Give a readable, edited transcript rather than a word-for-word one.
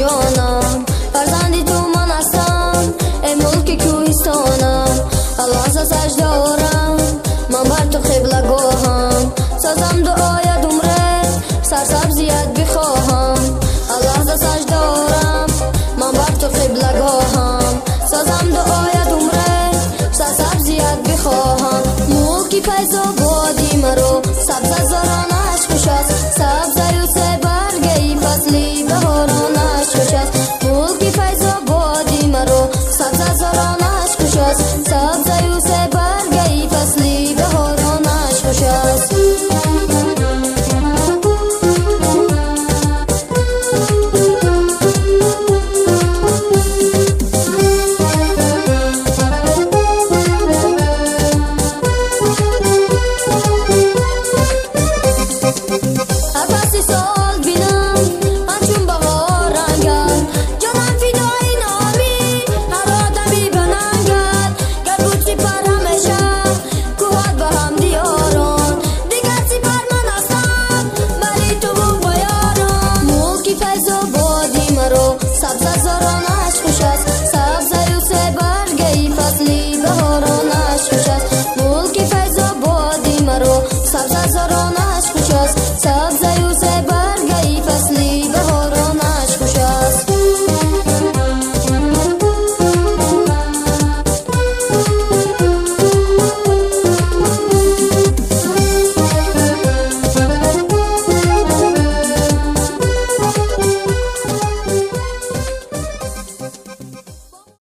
جانم فرزندی تو من هستم ای ملک کوهستانم لحظه سجده آرم من بر تو قبله گاهم سازم دعای عمره سرسبزیت بخواهم لحظه سجده آرم من بر تو قبله گاهم سازم دعای عمره سرسبزیت بخواهم ملکی پیزا بادی مرو سبز زارانش خوش است سبز